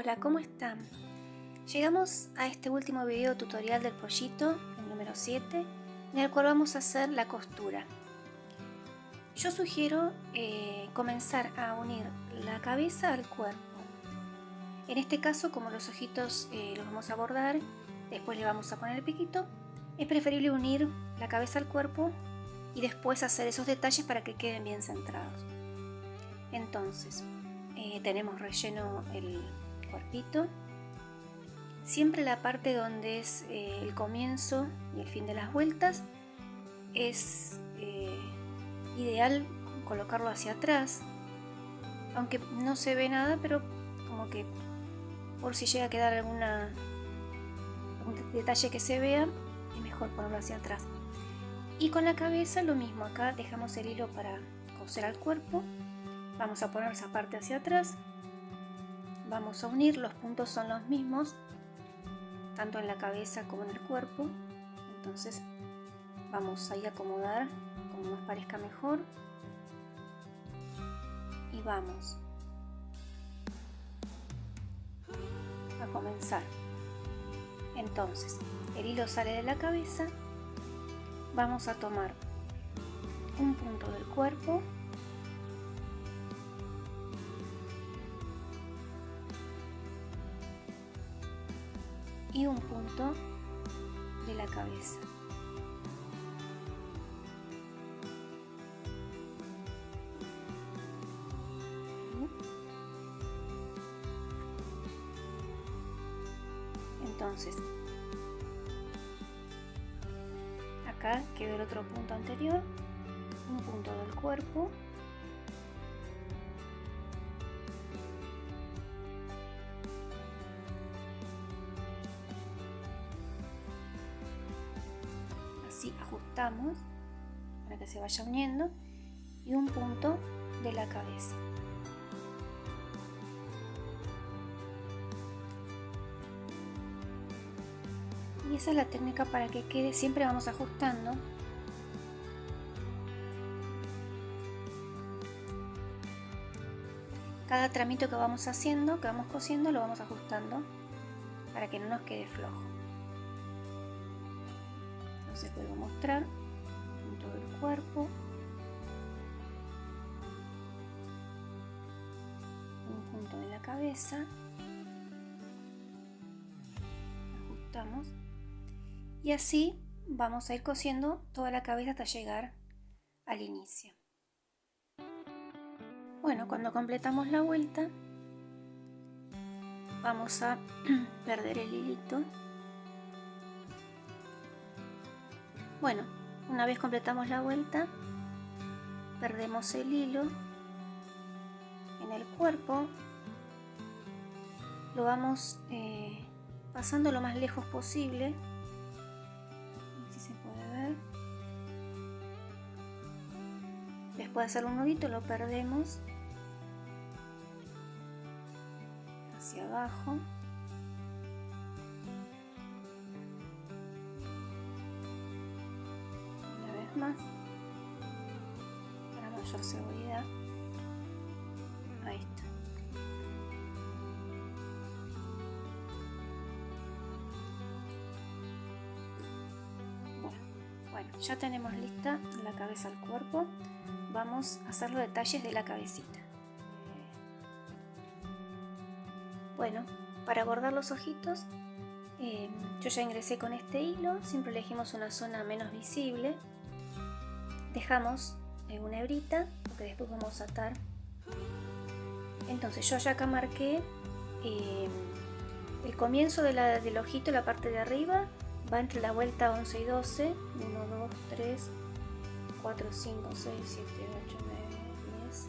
Hola, ¿cómo están? Llegamos a este último video tutorial del pollito, el número 7, en el cual vamos a hacer la costura. Yo sugiero comenzar a unir la cabeza al cuerpo. En este caso, como los ojitos los vamos a bordar, después le vamos a poner el piquito, es preferible unir la cabeza al cuerpo y después hacer esos detalles para que queden bien centrados. Entonces, tenemos relleno el cuerpito. Siempre la parte donde es el comienzo y el fin de las vueltas es ideal colocarlo hacia atrás, aunque no se ve nada, pero como que por si llega a quedar algún detalle que se vea, es mejor ponerlo hacia atrás. Y con la cabeza lo mismo, acá dejamos el hilo para coser al cuerpo, vamos a poner esa parte hacia atrás, vamos a unir, los puntos son los mismos tanto en la cabeza como en el cuerpo, entonces vamos a ir a acomodar como nos parezca mejor y vamos a comenzar. Entonces el hilo sale de la cabeza, vamos a tomar un punto del cuerpo y un punto de la cabeza. Entonces, acá quedó el otro punto anterior, un punto del cuerpo, así ajustamos para que se vaya uniendo, y un punto de la cabeza. Y esa es la técnica para que quede, siempre vamos ajustando. Cada tramito que vamos haciendo, que vamos cosiendo, lo vamos ajustando para que no nos quede flojo. Entonces vuelvo a mostrar punto del cuerpo, un punto de la cabeza, ajustamos y así vamos a ir cosiendo toda la cabeza hasta llegar al inicio. Bueno, cuando completamos la vuelta vamos a perder el hilito. Bueno, una vez completamos la vuelta, perdemos el hilo en el cuerpo, lo vamos pasando lo más lejos posible, si se puede ver. Después de hacer un nudito lo perdemos hacia abajo. Más para mayor seguridad. Ahí está. Bueno, ya tenemos lista la cabeza al cuerpo. Vamos a hacer los detalles de la cabecita. Bueno, para bordar los ojitos, yo ya ingresé con este hilo. Siempre elegimos una zona menos visible. Dejamos una hebrita porque después vamos a atar. Entonces yo ya acá marqué el comienzo del ojito, la parte de arriba va entre la vuelta 11 y 12, 1, 2, 3, 4, 5, 6, 7, 8, 9, 10,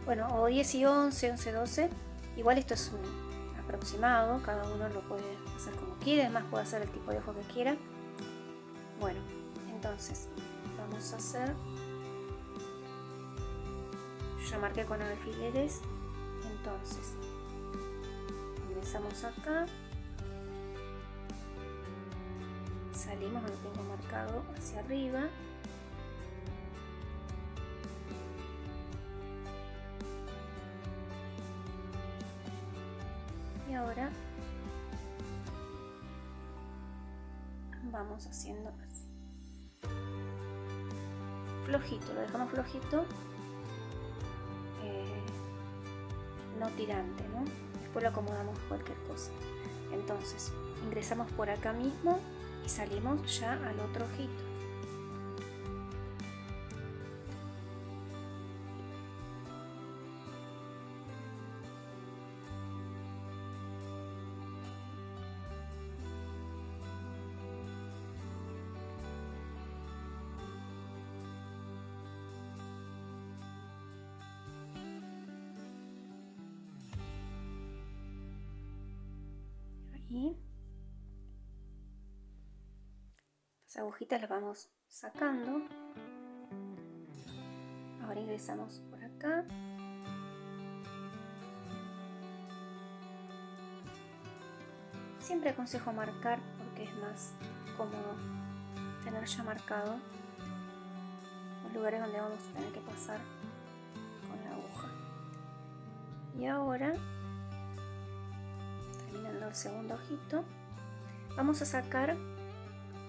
bueno, o 10 y 11, 11, 12, igual esto es un aproximado, cada uno lo puede hacer como quiere, además puede hacer el tipo de ojo que quiera. Bueno, entonces vamos a hacer, yo ya marqué con alfileres, entonces ingresamos acá, salimos donde tengo marcado hacia arriba, ahora vamos haciendo así. Flojito, lo dejamos flojito, no tirante, ¿no? Después lo acomodamos cualquier cosa. Entonces, ingresamos por acá mismo y salimos ya al otro ojito. Ahí. Las agujitas las vamos sacando. Ahora ingresamos por acá. Siempre aconsejo marcar porque es más cómodo tener ya marcado los lugares donde vamos a tener que pasar con la aguja. Y ahora, terminando el segundo ojito, vamos a sacar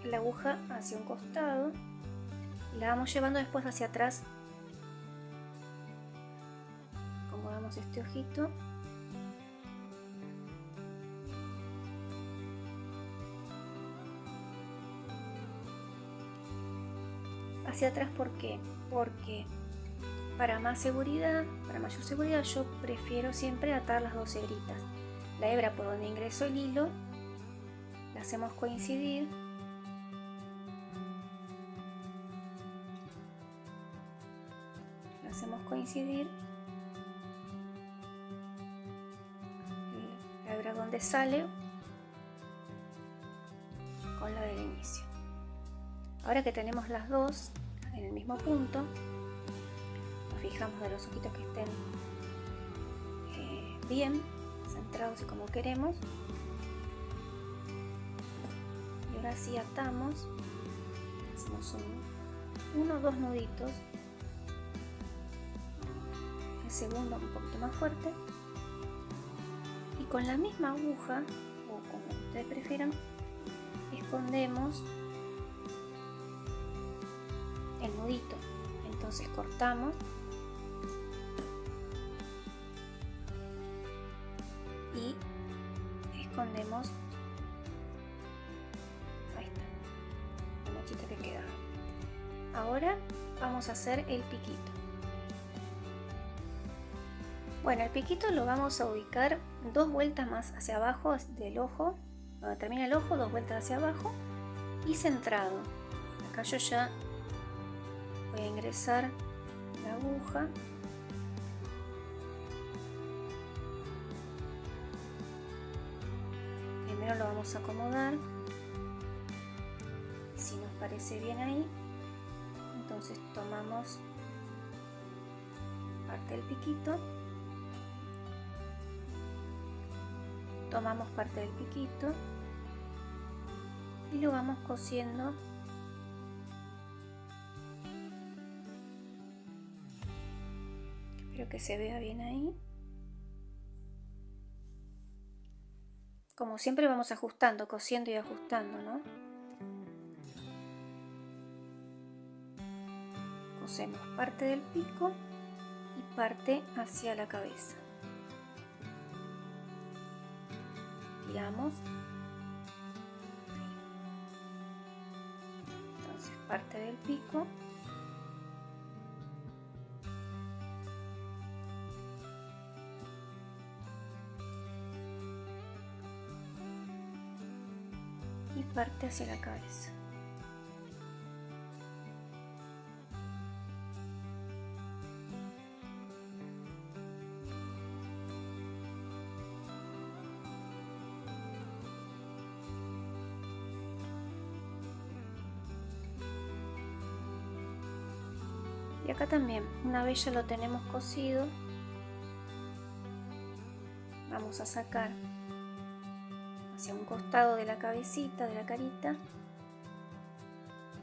la aguja hacia un costado y la vamos llevando después hacia atrás. Acomodamos este ojito. Hacia atrás, ¿por qué? Porque para mayor seguridad yo prefiero siempre atar las dos hebritas. La hebra por donde ingreso el hilo la hacemos coincidir. La hebra donde sale con la del inicio. Ahora que tenemos las dos en el mismo punto, nos fijamos de los ojitos que estén bien centrados y como queremos. Y ahora sí atamos, hacemos uno o dos nuditos, el segundo un poquito más fuerte, y con la misma aguja, o como ustedes prefieran, escondemos el nudito. Entonces cortamos y escondemos, ahí está, la mechita que queda. Ahora vamos a hacer el piquito. Bueno, el piquito lo vamos a ubicar 2 vueltas más hacia abajo del ojo, donde termina el ojo, 2 vueltas hacia abajo y centrado. Acá yo ya voy a ingresar la aguja. Primero lo vamos a acomodar. Si nos parece bien ahí, entonces tomamos parte del piquito. Tomamos parte del piquito y lo vamos cosiendo Espero que se vea bien ahí. Como siempre vamos ajustando, cosiendo y ajustando, ¿no? Cosemos parte del pico y parte hacia la cabeza. Tiramos. Entonces parte del pico. Y parte hacia la cabeza. Y acá también, una vez ya lo tenemos cosido, vamos a sacar hacia un costado de la cabecita, de la carita,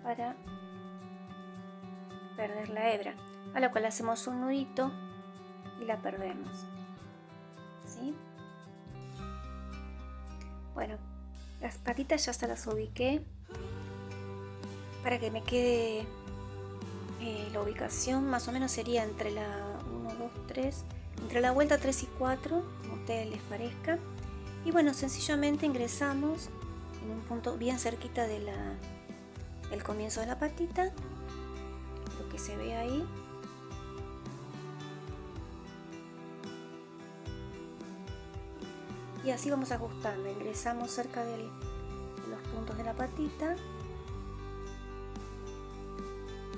para perder la hebra, a lo cual hacemos un nudito y la perdemos, ¿sí? Bueno, las patitas ya se las ubiqué para que me quede la ubicación. Más o menos sería entre la 1, 2, 3, entre la vuelta 3 y 4, como a ustedes les parezca. Y bueno, sencillamente ingresamos en un punto bien cerquita del comienzo de la patita, lo que se ve ahí. Y así vamos ajustando, ingresamos cerca de los puntos de la patita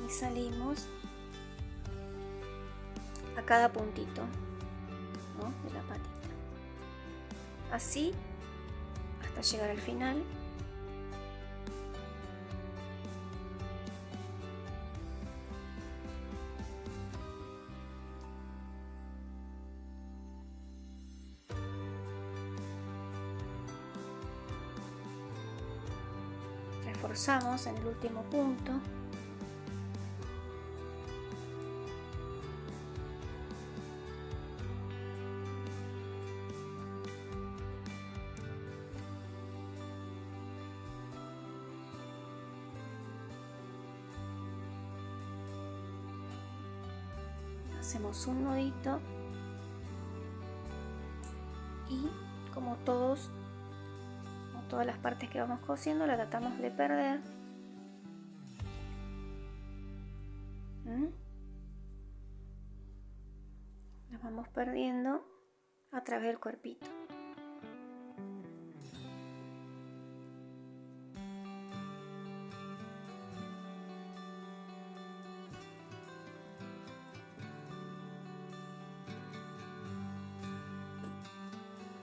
y salimos a cada puntito, ¿no?, de la patita. Así hasta llegar al final. Reforzamos en el último punto. Hacemos un nudito y como todas las partes que vamos cosiendo, la tratamos de perder. Las vamos perdiendo a través del cuerpito.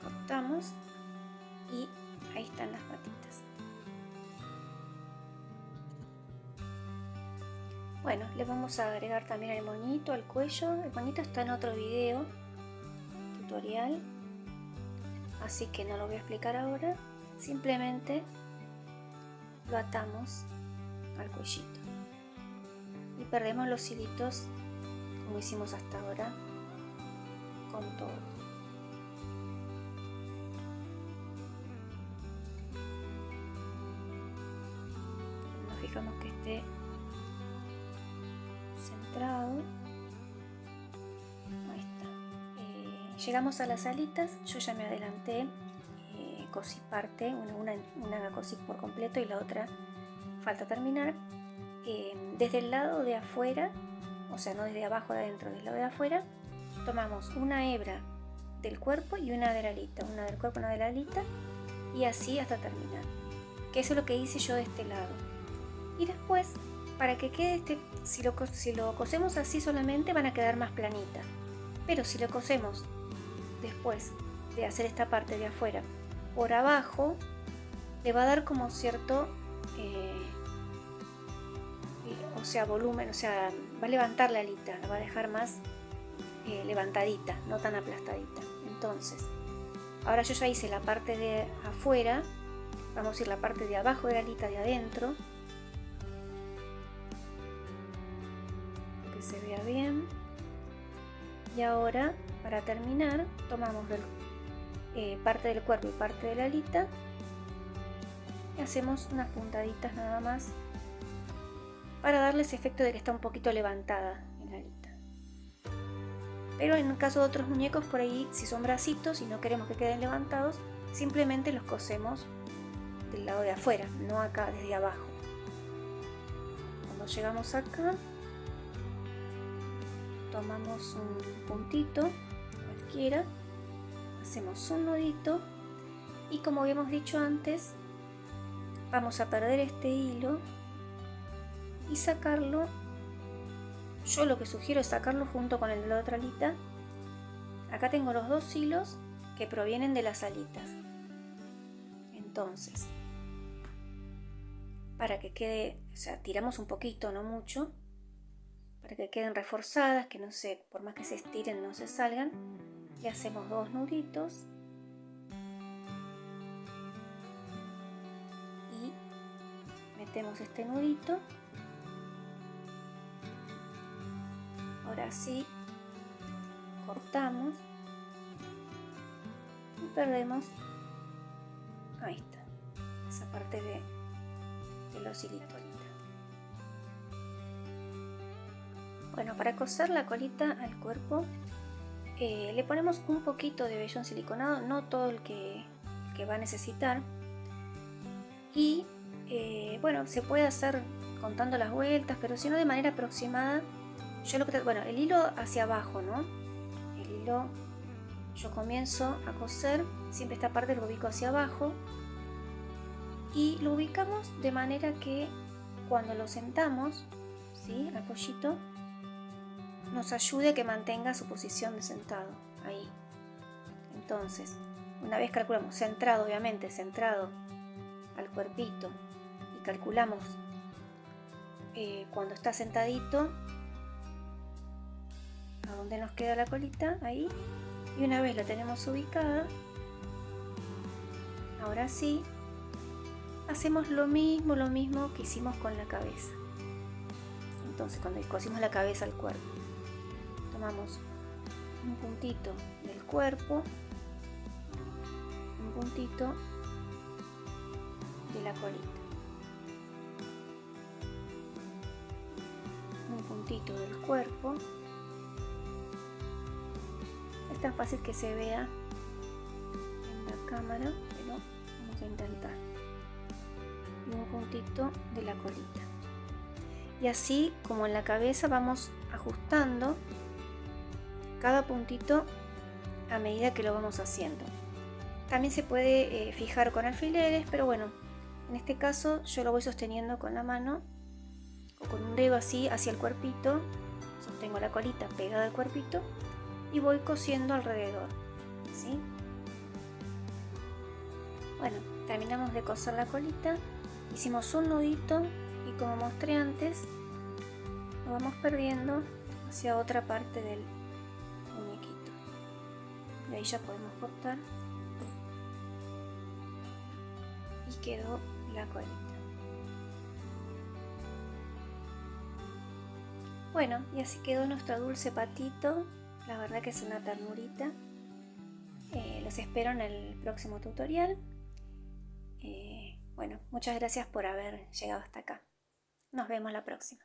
Cortamos y ahí están las patitas. Bueno, le vamos a agregar también el moñito al cuello. El moñito está en otro video tutorial, así que no lo voy a explicar ahora. Simplemente lo atamos al cuellito y perdemos los hilitos como hicimos hasta ahora con todo. Nos fijamos que esté centrado. Ahí está. Llegamos a las alitas. Yo ya me adelanté, cosí parte, una cosí por completo y la otra falta terminar. Desde el lado de afuera, o sea, no desde abajo de adentro, desde el lado de afuera, tomamos una hebra del cuerpo y una de la alita, una del cuerpo, una de la alita, y así hasta terminar. Que eso es lo que hice yo de este lado. Y después, para que quede si lo cosemos así solamente, van a quedar más planitas. Pero si lo cosemos después de hacer esta parte de afuera por abajo, le va a dar como cierto volumen, o sea, va a levantar la alita, la va a dejar más levantadita, no tan aplastadita. Entonces, ahora yo ya hice la parte de afuera, vamos a ir la parte de abajo de la alita de adentro, que se vea bien. Y ahora, para terminar, tomamos parte del cuerpo y parte de la alita y hacemos unas puntaditas nada más para darle ese efecto de que está un poquito levantada en la alita. Pero en el caso de otros muñecos, por ahí, si son bracitos y no queremos que queden levantados, simplemente los cosemos del lado de afuera, no acá desde abajo. Cuando llegamos acá, tomamos un puntito cualquiera, hacemos un nudito y, como habíamos dicho antes, vamos a perder este hilo y sacarlo. Yo lo que sugiero es sacarlo junto con el de la otra alita. Acá tengo los dos hilos que provienen de las alitas. Entonces, para que quede, o sea, tiramos un poquito, no mucho, para que queden reforzadas, que no se, por más que se estiren, no se salgan. Y hacemos dos nuditos y metemos este nudito. Ahora sí, cortamos y perdemos Ahí está, esa parte del osito. Bueno, para coser la colita al cuerpo le ponemos un poquito de vellón siliconado, no todo el que va a necesitar. Y bueno, se puede hacer contando las vueltas, pero si no de manera aproximada. Yo bueno, el hilo hacia abajo, ¿no? El hilo, yo comienzo a coser, siempre esta parte lo ubico hacia abajo y lo ubicamos de manera que cuando lo sentamos, ¿sí? Al pollito, nos ayude a que mantenga su posición de sentado, ahí. Entonces, una vez calculamos, centrado obviamente, centrado al cuerpito, y calculamos cuando está sentadito, a donde nos queda la colita, ahí, y una vez la tenemos ubicada, ahora sí, hacemos lo mismo que hicimos con la cabeza. Entonces, cuando cosimos la cabeza al cuerpo, tomamos un puntito del cuerpo, un puntito de la colita, un puntito del cuerpo. Es tan fácil que se vea en la cámara, pero vamos a intentar. Y un puntito de la colita. Y así como en la cabeza vamos ajustando cada puntito a medida que lo vamos haciendo. También se puede fijar con alfileres, pero bueno, en este caso yo lo voy sosteniendo con la mano o con un dedo así hacia el cuerpito. Sostengo la colita pegada al cuerpito y voy cosiendo alrededor, ¿sí? Bueno, terminamos de coser la colita, hicimos un nudito y como mostré antes, lo vamos perdiendo hacia otra parte del muñequito. Y ahí ya podemos cortar y quedó la colita. Bueno, y así quedó nuestro dulce patito. La verdad que es una ternurita. Los espero en el próximo tutorial. Bueno, muchas gracias por haber llegado hasta acá. Nos vemos la próxima.